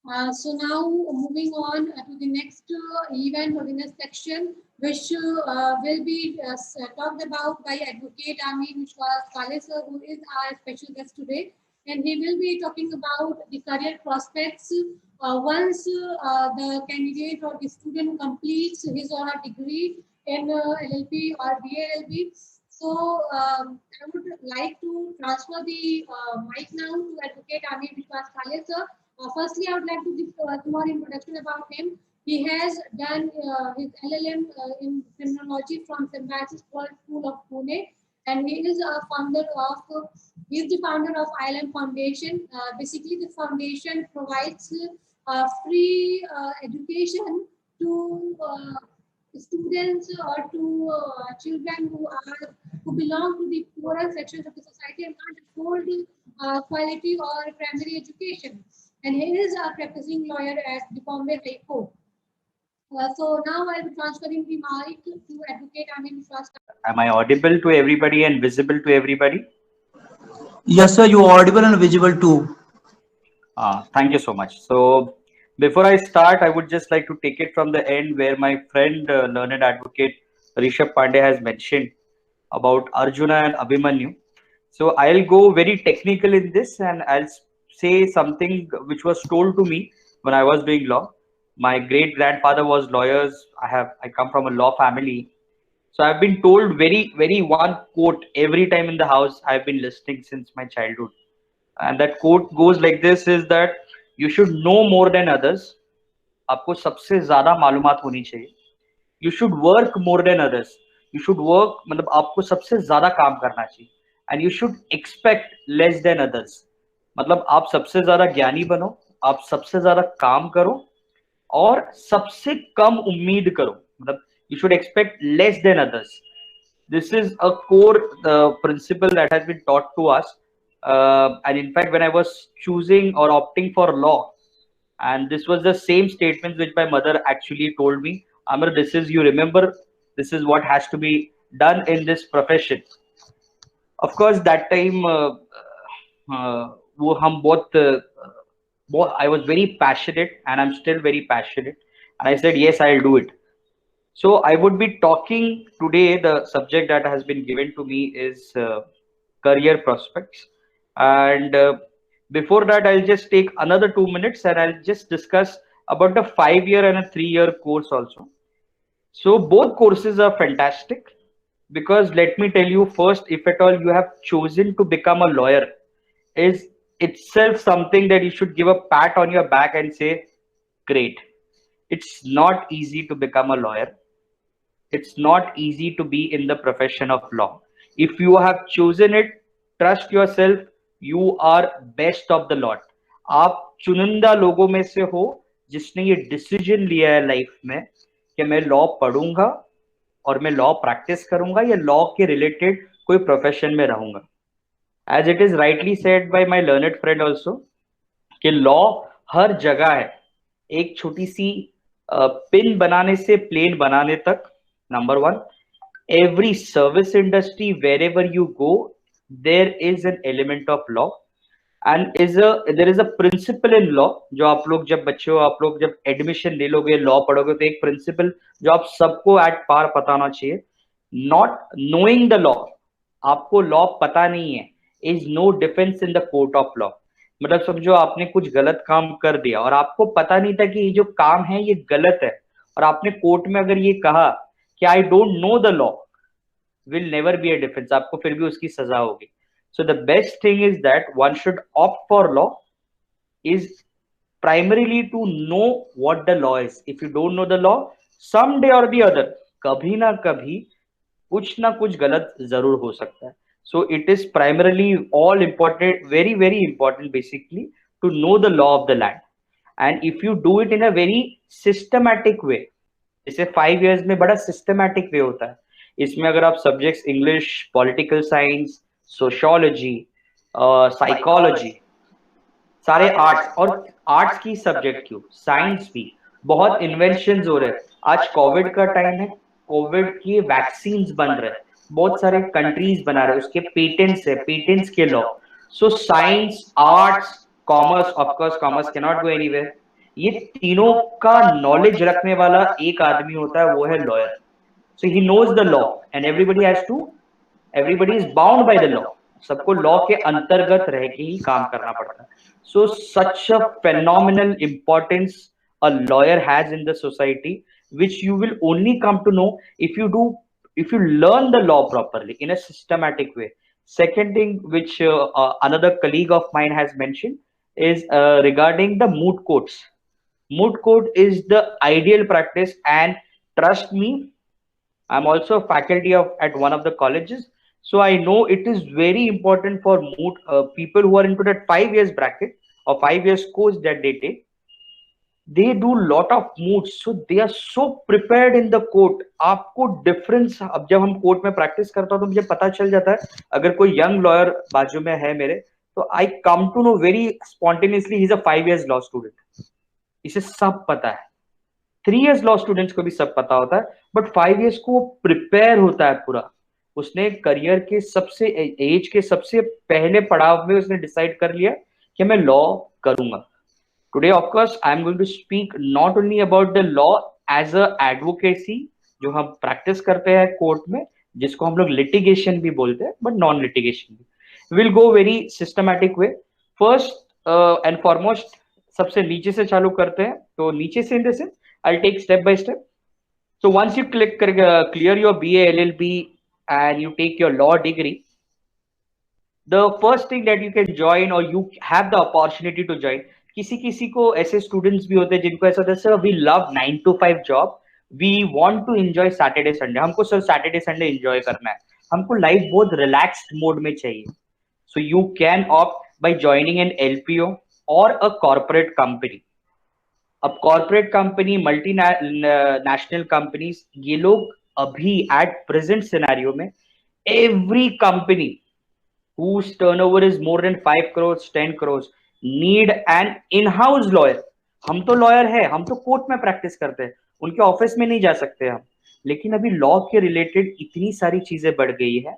So now moving on to the next event or the next section, which will be talked about by Advocate Amin Vishwas Kale sir, who is our special guest today, and he will be talking about the career prospects once the candidate or the student completes his or her degree in LLB or BLLB. So I would like to transfer the mic now to Advocate Amin Vishwas Kale sir. Firstly, I would like to give a small introduction about him. He has done his LLM in criminology from St. Francis School of Pune, and he is a founder of. He is the founder of ILM Foundation. Basically, the foundation provides free education to students or to children who belong to the poorer sections of the society and can't afford quality or primary education. And he is a practicing lawyer at the Bombay High Court. So now I'll be transferring the mic to Advocate Amin Vishwas. Am I audible to everybody and visible to everybody? Yes, sir, you are audible and visible too. Thank you so much. So, before I start, I would just like to take it from the end where my friend, learned advocate Rishabh Pandey has mentioned about Arjuna and Abhimanyu. So, I'll go very technical in this and I'll say something which was told to me when I was doing law. My great grandfather was lawyers. I come from a law family. So I've been told very one quote every time in the house I've been listening since my childhood. And that quote goes like this is that you should know more than others. आपको सबसे ज्यादा मालूमात होनी चाहिए. You should work more than others. You should work मतलब आपको सबसे ज्यादा काम करना चाहिए. And you should expect less than others. मतलब आप सबसे ज्यादा ज्ञानी बनो, आप सबसे ज्यादा काम करो और सबसे कम उम्मीद करो. मतलब you should expect less than others. This is a core principle that has been taught to us. And in fact, when I was choosing or opting for law, and this was the same statement which my mother actually told me, Amar, this is, you remember, this is what has to be done in this profession. Of course, that time, वो हम बहुत I was very passionate and I'm still very passionate. And I said, yes, I'll do it. So I would be talking today. The subject that has been given to me is career prospects. And before that, I'll just take another 2 minutes and I'll just discuss about the 5-year and a 3-year course also. So both courses are fantastic because let me tell you first, if at all you have chosen to become a lawyer, is itself something that you should give a pat on your back and say, great. It's not easy to become a lawyer. It's not easy to be in the profession of law. If you have chosen it, trust yourself, you are best of the lot. आप चुनिंदा लोगों में से हो जिसने ये decision लिया है लाइफ में कि मैं लॉ पढ़ूंगा और मैं लॉ प्रैक्टिस करूंगा या लॉ के रिलेटेड कोई प्रोफेशन में रहूंगा. As it is rightly said by my learned friend also कि लॉ हर जगह है. एक छोटी सी पिन बनाने से प्लेन बनाने तक. Number one, every service industry, wherever you go, there is an element of law, and there is a principle in law. जो आप लोग जब बच्चे हो, आप लोग जब एडमिशन ले लोगे, लॉ पढ़ोगे, तो एक प्रिंसिपल जो आप सबको एट पार पता होना चाहिए. नॉट नोइंग द लॉ, आपको लॉ पता नहीं है, is no defence in the court of law. मतलब समझो आपने कुछ गलत काम कर दिया और आपको पता नहीं था कि ये जो काम है ये गलत है, और आपने कोर्ट में अगर ये कहा कि I don't know the law, will never be a defence, आपको फिर भी उसकी सजा होगी. So the best thing is that one should opt for law is primarily to know what the law is. If you don't know the law, someday or the other, कभी ना कभी कुछ ना कुछ गलत जरूर हो सकता है. So it is primarily all important, very important basically to know the law of the land. And if you do it in a very systematic way, जैसे 5 years में बड़ा सिस्टमैटिक वे होता है. इसमें अगर आप subjects English, political science, sociology, psychology, सारे arts, और आर्ट्स की सब्जेक्ट क्यों, साइंस भी, बहुत इन्वेंशंस हो रहे हैं. आज कोविड का टाइम है, कोविड की वैक्सीन बन रहे हैं, बहुत सारे कंट्रीज बना रहे हैं, उसके पेटेंट्स है, पेटेंट्स के law. So science, arts, commerce, of course commerce can not go anywhere. ये तीनों का नॉलेज रखने वाला एक आदमी होता है, वो है lawyer. So he knows the law and everybody is bound by the law. सबको लॉ के अंतर्गत रह के ही काम करना पड़ता है. सो सच अ phenomenal importance a lawyer has in the society, which you will only come to know if you learn the law properly in a systematic way. Second thing which another colleague of mine has mentioned is regarding the moot courts. Moot court is the ideal practice, and trust me, I'm also a faculty of at one of the colleges, so I know it is very important for moot people who are into that 5 years bracket or 5 years course that they take. They do lot of moots, so they are so prepared in the court. आपको difference, अब जब हम court में practice करता हूँ तो मुझे पता चल जाता है, अगर कोई यंग लॉयर बाजू में है मेरे, तो I come to know very spontaneously he is a 5 years law student. इसे सब पता है. 3 years लॉ स्टूडेंट्स को भी सब पता होता है, बट 5 years को वो प्रिपेयर होता है पूरा. उसने करियर के सबसे एज के सबसे पहले पड़ाव में उसने डिसाइड कर लिया कि मैं लॉ करूंगा. Today, of course, I am going to speak not only about the law as a advocacy, जो हम प्रैक्टिस करते हैं कोर्ट में, जिसको हम लोग लिटिगेशन भी बोलते हैं, बट नॉन लिटिगेशन भी. Will go very systematic way. First and foremost सबसे नीचे से चालू करते हैं. तो नीचे से in the sense I take step by step. So once you clear your BA LLB and you take your law degree, the first thing that you can join or you have the opportunity to join, किसी किसी को ऐसे students भी होते हैं जिनको ऐसा होता है, sir we love 9 to 5 job, we want to enjoy Saturday Sunday. हमको सर सैटरडे संडे एंजॉय करना है, हमको लाइफ बहुत रिलैक्स्ड मोड में चाहिए. So you can opt by joining an LPO और अ कॉर्पोरेट कंपनी. अब corporate company, multi national companies, ये लोग अभी एट प्रेजेंट सिनेरियो में every company whose turnover is more than 5 crores 10 crores need an in-house lawyer. हम तो lawyer है, हम तो कोर्ट में प्रैक्टिस करते हैं, उनके ऑफिस में नहीं जा सकते हम. लेकिन अभी लॉ के रिलेटेड इतनी सारी चीजें बढ़ गई है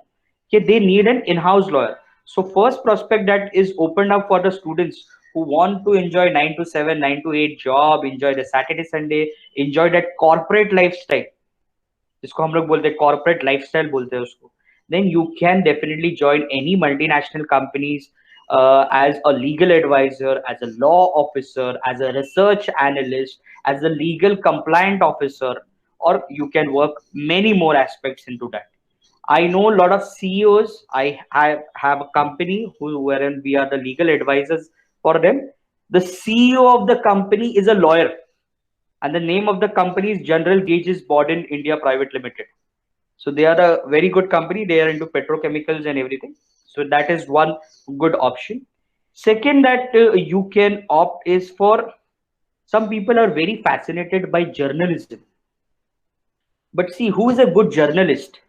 कि they need an in-house lawyer. So first prospect that is open up for the students who want to enjoy 9 to 7 9 to 8 job, enjoy the Saturday Sunday, enjoy that corporate lifestyle, जिसको हम लोग बोलते हैं कॉर्पोरेट लाइफस्टाइल बोलते हैं उसको. Then you can definitely join any multinational companies as a legal advisor, as a law officer, as a research analyst, as a legal compliant officer, or you can work many more aspects into that. I know a lot of CEOs. I have a company wherein we are the legal advisors for them. The CEO of the company is a lawyer, and the name of the company is General Gauges Borden India Private Limited. So they are a very good company. They are into petrochemicals and everything. So that is one good option. Second that you can opt is for, some people are very fascinated by journalism. But see, who is a good journalist?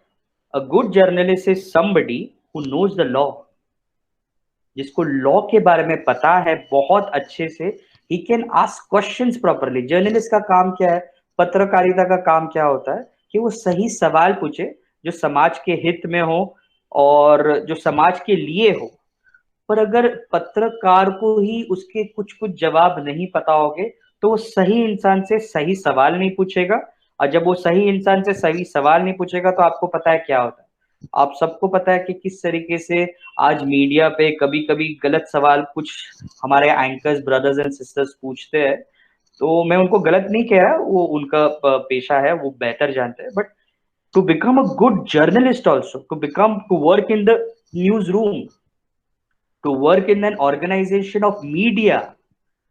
A good journalist is somebody who knows the law. जिसको law के बारे में पता है बहुत अच्छे से. He can ask questions properly. Journalist का काम क्या है, पत्रकारिता का काम क्या होता है, कि वो सही सवाल पूछे जो समाज के हित में हो और जो समाज के लिए हो. पर अगर पत्रकार को ही उसके कुछ कुछ जवाब नहीं पता होंगे तो वो सही इंसान से सही सवाल नहीं पूछेगा. और जब वो सही इंसान से सही सवाल नहीं पूछेगा तो आपको पता है क्या होता है. आप सबको पता है कि किस तरीके से आज मीडिया पे कभी कभी गलत सवाल कुछ हमारे एंकर्स ब्रदर्स एंड सिस्टर्स पूछते हैं. तो मैं उनको गलत नहीं कह रहा, वो उनका पेशा है, वो बेहतर जानते हैं. But to become a good journalist also, to work in the news room, to work in an organisation of media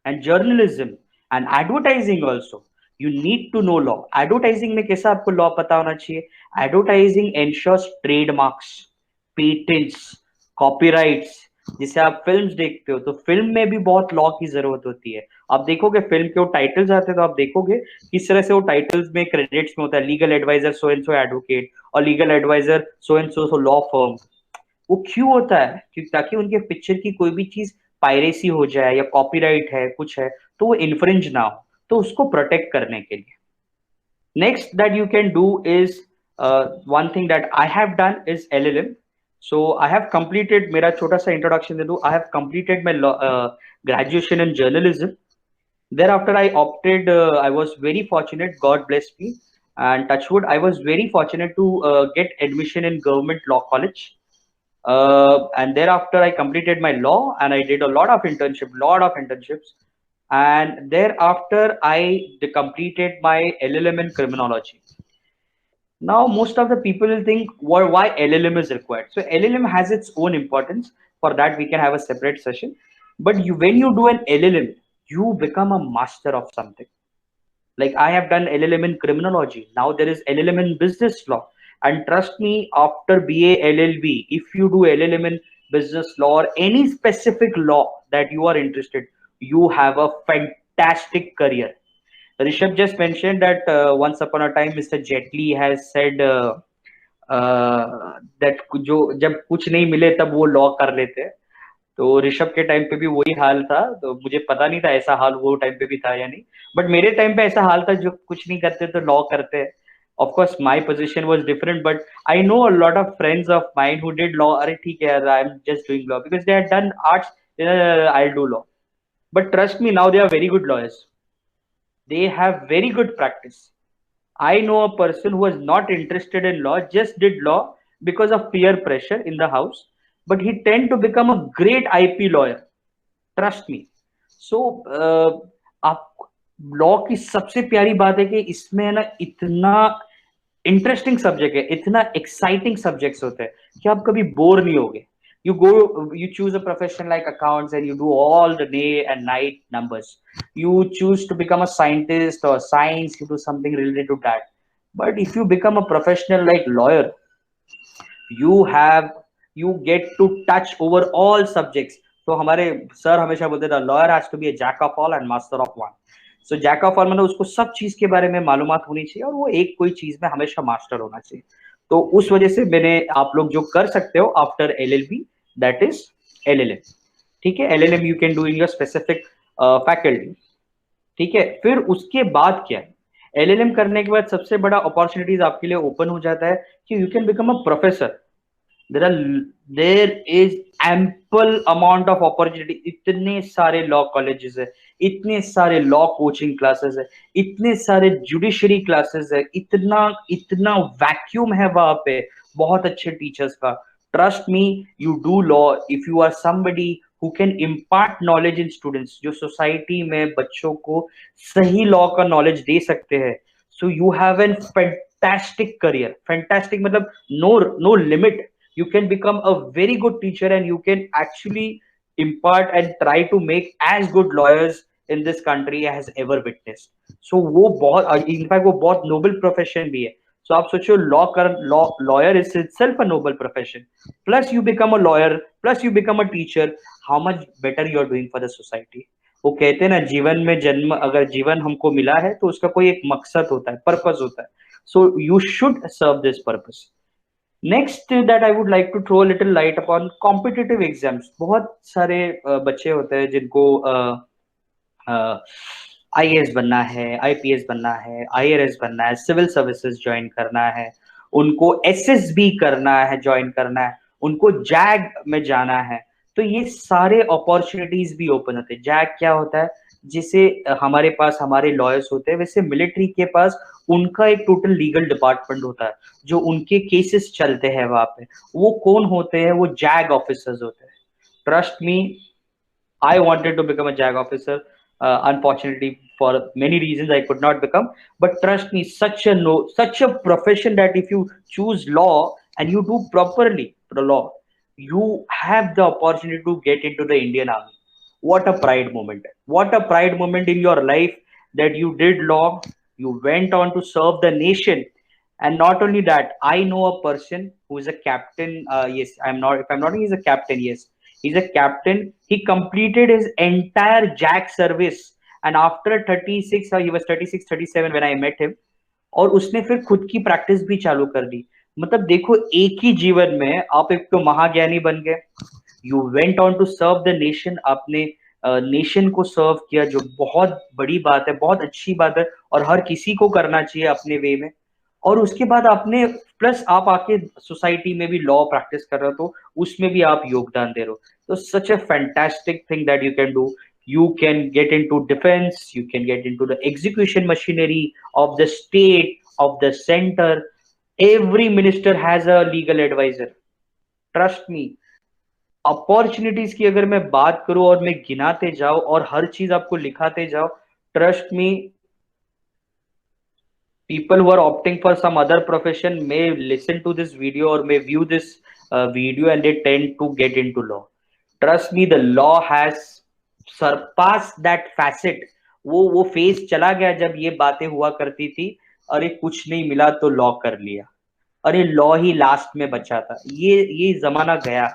and journalism and advertising also, you need to know law. Advertising में कैसा आपको law पता होना चाहिए. Advertising ensures trademarks, patents, copyrights. जिसे आप films देखते हो तो फिल्म में भी बहुत लॉ की जरूरत होती है. आप देखोगे फिल्म के वो टाइटल्स आते हैं तो आप देखोगे किस तरह से वो टाइटल्स में क्रेडिट्स में होता है legal adviser so and so advocate और legal adviser so and so law firm. वो क्यों होता है? क्योंकि ताकि उनके पिक्चर की कोई भी चीज पायरेसी हो जाए या कॉपीराइट है कुछ है तो वो इन्फ्रिंज ना हो, तो उसको प्रोटेक्ट करने के लिए. Next that you can do is one thing that I have done is LLM. So I have completed, मेरा छोटा सा इंट्रोडक्शन दे दूं, I have completed my graduation in journalism Thereafter, I opted. I was very fortunate. God bless me, and touchwood, I was very fortunate to get admission in government law college. And thereafter, I completed my law, and I did a lot of internships. And thereafter, I completed my LLM in criminology. Now, most of the people will think, why LLM is required. So LLM has its own importance. For that, we can have a separate session. But when you do an LLM, you become a master of something. Like I have done LLM in criminology. Now there is LLM in business law. And trust me, after BA LLB, if you do LLM in business law or any specific law that you are interested, you have a fantastic career. Rishabh just mentioned that once upon a time, Mr. Jetli has said that जो जब कुछ नहीं मिले तब वो law कर लेते हैं. तो ऋषभ के टाइम पे भी वही हाल था. तो मुझे पता नहीं था ऐसा हाल वो टाइम पे भी था या नहीं, बट मेरे टाइम पे ऐसा हाल था जो कुछ नहीं करते तो लॉ करते हैं. Of course, my position was different, but I know a lot of friends of mine who did law. अरे ठीक है यार, I'm just doing law because they had done arts. I'll do law. But trust me, now they are very good lawyers. They have very good practice. I know a person who was not interested in law, just did law because of peer pressure in the house, but he tend to become a great IP lawyer. Trust me. So, आप law की सबसे प्यारी बात है कि इसमें है ना इतना इंटरेस्टिंग सब्जेक्ट है, इतना एक्साइटिंग सब्जेक्ट्स होते हैं कि आप कभी बोर नहीं होगे. You choose a profession like accounts and you do all the day and night numbers. You choose to become a scientist or science, you do something related to that. But if you become a professional like lawyer, you get to touch over all subjects. तो हमारे sir हमेशा बोलते थे lawyer has to be a jack of all and master of one. So jack of all मतलब उसको सब चीज के बारे में मालूमात होनी चाहिए और वो एक कोई चीज में हमेशा मास्टर होना चाहिए. तो उस वजह से मैंने आप लोग जो कर सकते हो after LLB, that is LLM. ठीक है, LLM you can do in your specific faculty. ठीक है, फिर उसके बाद क्या है, LLM करने के बाद सबसे बड़ा अपॉर्चुनिटीज आपके लिए ओपन हो जाता है कि you can become a professor. there is ample amount of opportunity. इतने सारे लॉ कॉलेजेस है, इतने सारे लॉ कोचिंग क्लासेस है, इतने सारे जुडिशरी क्लासेस है, इतना इतना वैक्यूम है वहां पे बहुत अच्छे टीचर्स का. Trust me, you do law if you are somebody who can impart knowledge in students, जो सोसाइटी में बच्चों को सही लॉ का नॉलेज दे सकते हैं. So you have an fantastic career. Fantastic मतलब no limit. You can become a very good teacher and you can actually impart and try to make as good lawyers in this country has ever witnessed. So वो बहुत in fact वो बहुत noble profession भी है. So आप सोचो lawyer is itself a noble profession. Plus you become a lawyer, plus you become a teacher. How much better you are doing for the society. वो कहते हैं ना जीवन में जन्म, अगर जीवन हमको मिला है तो उसका कोई एक मकसद होता है, पर्पस होता है. So you should serve this purpose. Next that I would like to throw little light upon competitive exams. बहुत सारे बच्चे होते हैं जिनको IAS बनना है, IPS बनना है, IRS बनना है, सिविल सर्विसेज ज्वाइन करना है, उनको SSB करना है, ज्वाइन करना है, उनको जैग में जाना है. तो ये सारे अपॉर्चुनिटीज भी ओपन होते हैं. जैग क्या होता है, जिसे हमारे पास हमारे लॉयर्स होते हैं, वैसे मिलिट्री के पास उनका एक टोटल लीगल डिपार्टमेंट होता है जो उनके केसेस चलते हैं वहां पे. वो कौन होते हैं, वो जैग ऑफिसर्स होते हैं. Trust me, I wanted to become a JAG officer. Unfortunately, for many reasons, I could not become. But trust me, such a profession that if you choose law and you do properly the law, you have the opportunity to get into the Indian Army. What a pride moment! What a pride moment in your life that you did law. You went on to serve the nation, and not only that, I know a person who is a captain. Yes, I'm not. If I'm not, he's a captain. Yes, he's a captain. He completed his entire JAG service, and after 36, he was 36, 37 when I met him. और उसने फिर खुद की practice भी चालू कर दी. मतलब देखो, एक ही जीवन में आप एक तो महाज्ञानी बन गए. You went on to serve the nation. आपने नेशन को सर्व किया, जो बहुत बड़ी बात है, बहुत अच्छी बात है और हर किसी को करना चाहिए अपने वे में. और उसके बाद आपने प्लस आप आके सोसाइटी में भी लॉ प्रैक्टिस कर रहे हो तो उसमें भी आप योगदान दे रहे हो. तो such a fantastic thing that you can do. You can get into defense, you can get into the execution machinery of the state, of the center. Every minister has a legal advisor. Trust me. Opportunities की अगर मैं बात करूं और मैं गिनाते जाऊं और हर चीज आपको लिखाते जाओ, trust me, people who are opting for some other profession may listen to this video or may view this video and they tend to get into law. Trust me, the law has surpassed that facet. वो phase चला गया जब ये बातें हुआ करती थी, अरे कुछ नहीं मिला तो लॉ कर लिया, अरे लॉ ही लास्ट में बचा था। ये जमाना गया,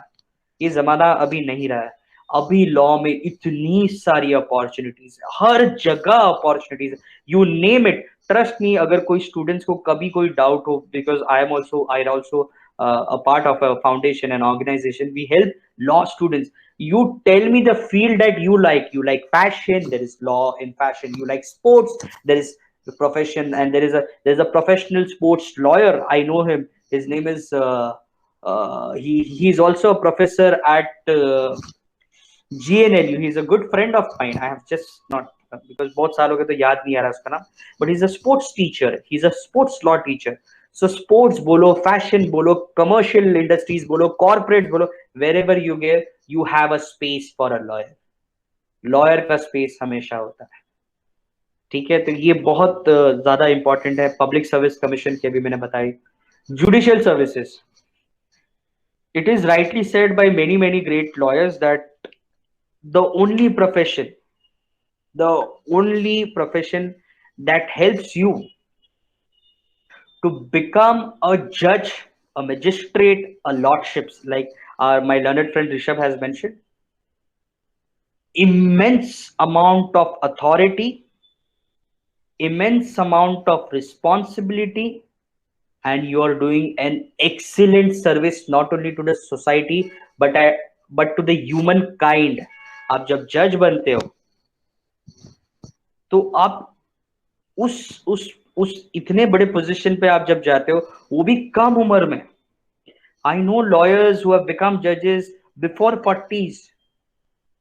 ये जमाना अभी नहीं रहा है। अभी लॉ में इतनी सारी अपॉर्चुनिटीज, हर जगह opportunities, you name it. Trust me, अगर कोई स्टूडेंट्स को कभी कोई डाउट हो, because I also a part of a foundation and organization, we help law students. You tell me the field that you like fashion, there is law in fashion. You like sports, there is the profession, and there's a professional sports lawyer. I know him. His name is he's also a professor at GNLU. He's a good friend of mine. I have just not, because बहुत साल हो गए तो याद नहीं आ रहा उसका नाम, but he's a sports teacher. He's a sports law teacher. So sports बोलो, fashion बोलो, commercial industries बोलो, corporate बोलो, wherever you get, you have a space for a lawyer. Lawyer का space हमेशा होता है, ठीक है? तो ये बहुत ज्यादा इंपॉर्टेंट है। पब्लिक सर्विस कमीशन की अभी मैंने बताई। Judicial services, it is rightly said by many great lawyers that the only profession that helps you to become a judge, a magistrate, a lordships, like my learned friend Rishabh has mentioned, immense amount of authority, immense amount of responsibility, and you are doing an excellent service not only to the society but to the human kind. आप जब जज बनते हो तो आप उस इतने बड़े पोजीशन पे आप जब जाते हो, वो भी कम उम्र में। I know lawyers who have become judges before 40s.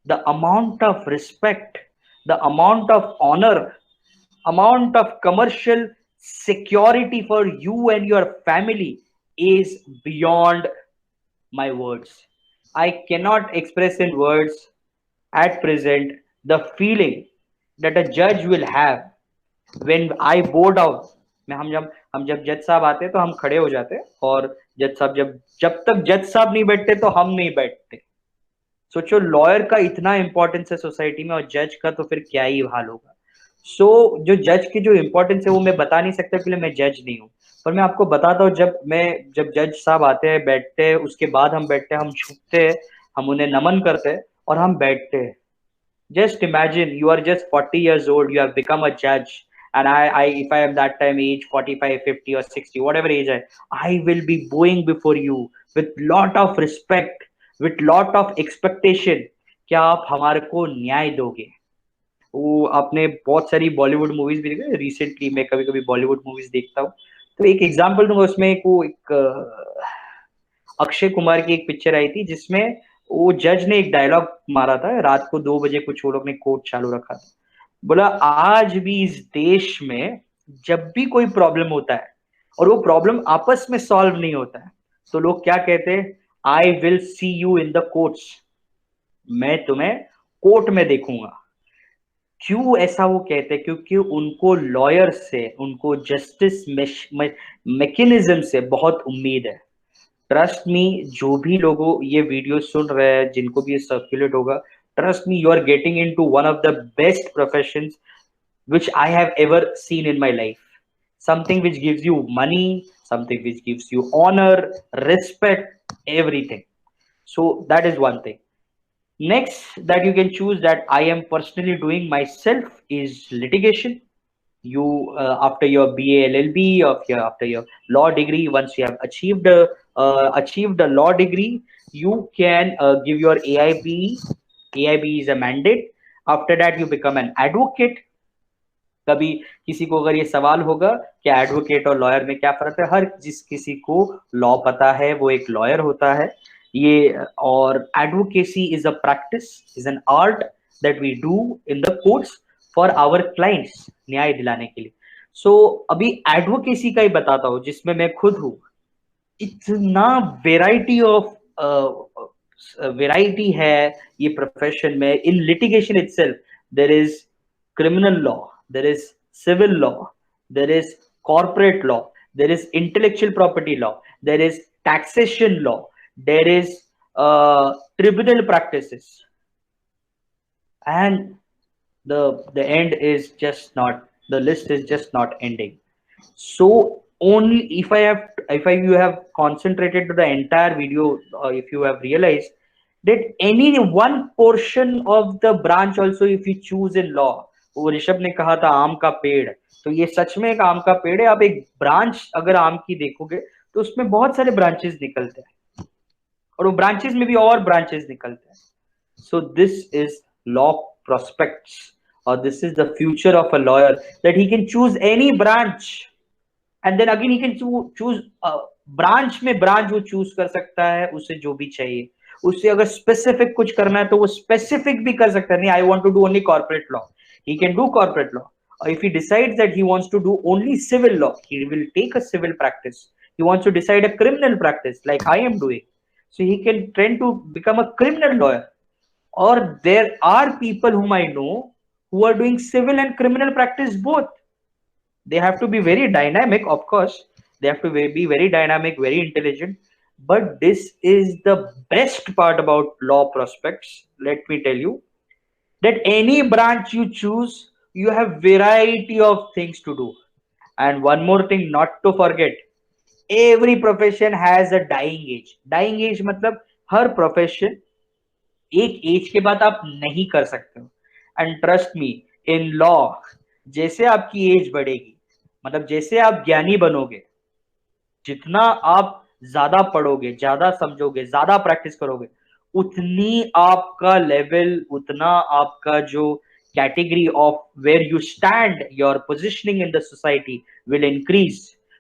The amount of respect, the amount of honor, amount of commercial security for you and your family is beyond my words. I cannot express in words at present the feeling that a judge will have when I bow down. हम जब जज साहब आते तो हम खड़े हो जाते, और जज साहब जब तक जज साहब नहीं बैठते तो हम नहीं बैठते। सोचो, लॉयर का इतना इंपॉर्टेंस है सोसाइटी में, और जज का तो फिर क्या ही हाल होगा। सो जो जज की जो इंपॉर्टेंस है वो मैं बता नहीं सकता, इसलिए मैं जज नहीं हूँ, पर मैं आपको बताता हूँ। जब जज साहब आते हैं, बैठते हैं, उसके बाद हम बैठते हैं, हम झुकते हैं, हम उन्हें नमन करते हैं और हम बैठते हैं। Just imagine, you are just 40 years old, you have become a judge, and if I am that time age 45, 50 or 60, whatever age I will be bowing before you with lot of respect, with lot of expectation, क्या आप हमारे को न्याय दोगे। वो आपने बहुत सारी बॉलीवुड मूवीज भी देखी, रिसेंटली मैं कभी कभी बॉलीवुड मूवीज देखता हूँ, तो एक एग्जांपल दूंगा। उसमें एक अक्षय कुमार की एक पिक्चर आई थी जिसमें वो जज ने एक डायलॉग मारा था, रात को 2 बजे कुछ वो लोग ने कोर्ट चालू रखा था, बोला आज भी इस देश में जब भी कोई प्रॉब्लम होता है और वो प्रॉब्लम आपस में सॉल्व नहीं होता है, तो लोग क्या कहते हैं, I will see you in the courts, मैं तुम्हें कोर्ट में देखूंगा। क्यों ऐसा वो कहते हैं? क्योंकि उनको लॉयर से, उनको जस्टिस मैकेनिज्म से बहुत उम्मीद है। ट्रस्ट मी, जो भी लोगों ये वीडियो सुन रहे हैं, जिनको भी ये सर्कुलेट होगा, trust me, you are getting into one of the best professions which I have ever seen in my life. Something which gives you money, something which gives you honor, respect, everything. So that is one thing. Next that you can choose that I am personally doing myself is litigation. You after your BA LLB, after your law degree, once you have achieved a law degree, you can give your AIB. AIB is a mandate. After that you become an advocate. कभी किसी को अगर ये सवाल होगा कि advocate और lawyer में क्या फर्क है, हर किसी को लॉ पता है वो एक लॉयर होता है। ये और advocacy is a practice, is an art that we do in the courts for our clients, न्याय दिलाने के लिए. So अभी एडवोकेसी का ही बताता हूँ जिसमें मैं खुद हूँ. इतना वेराइटी ऑफ वेराइटी है ये प्रोफेशन में. In litigation itself there is criminal law, there is civil law, there is corporate law, there is intellectual property law, there is taxation law, there is tribunal practices, and the end is just not, the list is just not ending. So only if you have concentrated to the entire video, if you have realized that any one portion of the branch also if you choose in law, वो ऋषभ ने कहा था आम का पेड़, तो ये सच में एक आम का पेड़ है. आप एक ब्रांच अगर आम की देखोगे तो उसमें बहुत सारे ब्रांचेस निकलते हैं और वो ब्रांचेस में भी और ब्रांचेस निकलते हैं. So this is law prospects, or this is the future of a lawyer, that he can choose any branch and then again he can choose branch में branch वो choose कर सकता है उसे जो भी चाहिए. उससे अगर specific कुछ करना है तो वो specific भी कर सकता है. नहीं, I want to do only corporate law, he can do corporate law. Or if he decides that he wants to do only civil law, he will take a civil practice. He wants to decide a criminal practice like I am doing, so he can tend to become a criminal lawyer. Or there are people whom I know who are doing civil and criminal practice both. They have to be very dynamic, of course. They have to be very dynamic, very intelligent. But this is the best part about law prospects. Let me tell you that any branch you choose, you have variety of things to do. And one more thing not to forget, every profession has a dying age. Dying age मतलब हर profession एक as के बाद आप नहीं कर सकते हो. And trust me, in law जैसे आपकी एज बढ़ेगी, मतलब जैसे आप ज्ञानी बनोगे, जितना आप ज्यादा पढ़ोगे, ज्यादा समझोगे, ज्यादा प्रैक्टिस करोगे, उतनी आपका लेवल, उतना आपका जो category of where you stand, your positioning in the society will increase.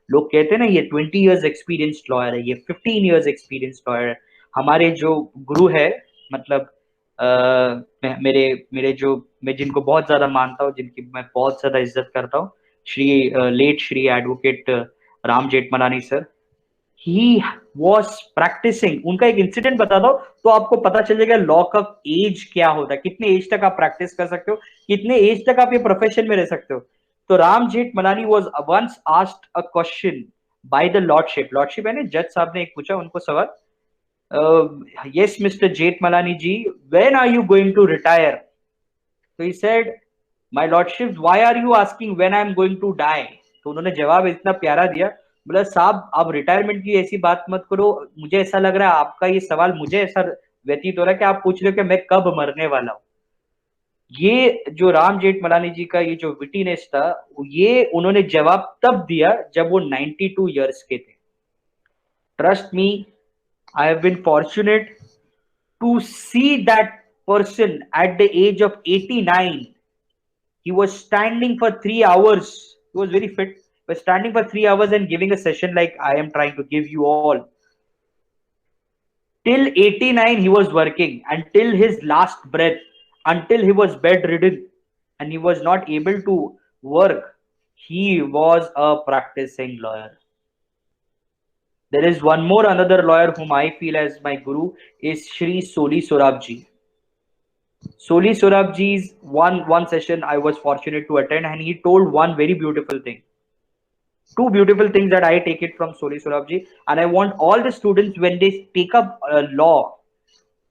लोग कहते हैं ना ये 20 years एक्सपीरियंस लॉयर है, ये 15 years एक्सपीरियंस लॉयर है. हमारे जो गुरु है, मतलब मेरे जो मैं जिनको बहुत ज्यादा मानता हूँ, जिनकी मैं बहुत ज्यादा इज्जत करता हूँ, late Shri advocate Ram Jethmalani sir, he was practising. उनका एक इंसिडेंट बता दो तो आपको पता चल जाएगा लॉ का एज क्या होता है, कितने एज तक आप प्रैक्टिस कर सकते हो, कितने एज तक आप ये प्रोफेशन में रह सकते हो. तो Ram Jethmalani was once asked a question by the lordship है ना, जज साहब ने एक पूछा उनको सवाल, yes Mr. Jethmalani ji, when are you going to retire? So he said, my lordship, why are you asking when I am going to die? तो उन्होंने जवाब इतना प्यारा दिया, बोला साहब आप रिटायरमेंट की ऐसी बात मत करो, मुझे ऐसा लग रहा है आपका ये सवाल मुझे ऐसा व्यतीत हो रहा है कि आप पूछ रहे हो कि मैं कब मरने वाला हूँ. ये जो राम जेठमलानी जी का ये जो विटीनेस था, ये उन्होंने जवाब तब दिया जब वो 92 years के थे. Trust me, I have been fortunate to see that person at the age of 89. He was standing for 3 hours. He was very fit, but standing for 3 hours and giving a session like I am trying to give you all. Till 89 he was working, until his last breath, until he was bedridden and he was not able to work. He was a practicing lawyer. There is one more another lawyer whom I feel as my guru is Shri Soli Sorab ji. Soli Sorab ji's one session I was fortunate to attend, and he told one very beautiful thing. Two beautiful things that I take it from Soli Sorab ji, and I want all the students when they take up law,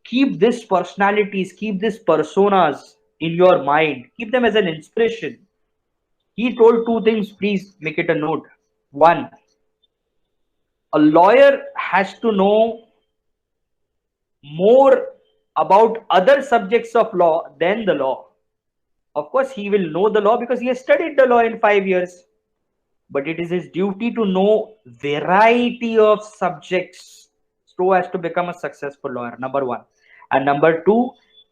keep this personalities, keep these personas in your mind, keep them as an inspiration. He told two things, please make it a note. One, a lawyer has to know more about other subjects of law than the law. Of course, he will know the law because he has studied the law in 5 years. But it is his duty to know variety of subjects so as to become a successful lawyer, number one. And number two,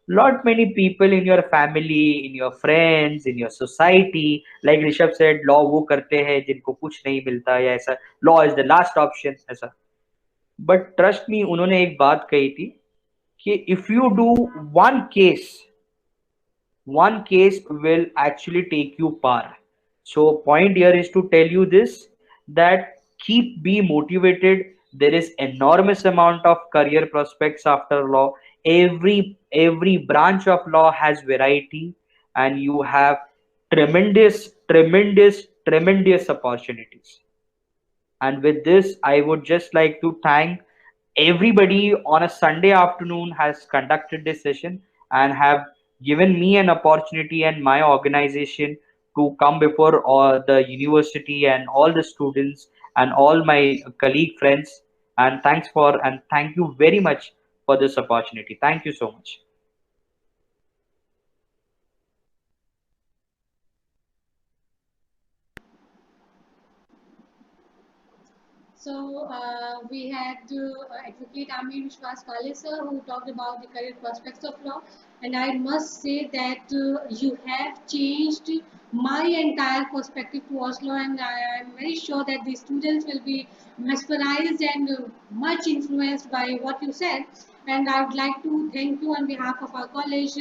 lot many people in your family, in your friends, in your society, like Rishabh said, law वो करते हैं जिनको कुछ नहीं मिलता या ऐसा, law is the last option ऐसा. But trust me, उन्होंने एक बात कही थी कि if you do one case one case will actually take you far. So point here is to tell you this, that keep be motivated. There is enormous amount of career prospects after law. Every branch of law has variety, and you have tremendous opportunities. And with this, I would just like to thank everybody on a Sunday afternoon has conducted this session and have given me an opportunity and my organization to come before all the university and all the students and all my colleague friends. And thank you very much for this opportunity. Thank you so much. So we had Advocate Amir Vishwas Kale sir, who talked about the career prospects of law, and I must say that you have changed my entire perspective towards law, and I am very sure that the students will be mesmerized and much influenced by what you said. And I would like to thank you on behalf of our college,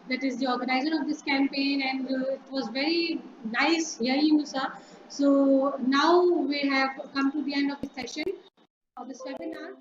that is the organizer of this campaign, and it was very nice hearing you, sir. So now we have come to the end of the session of this webinar.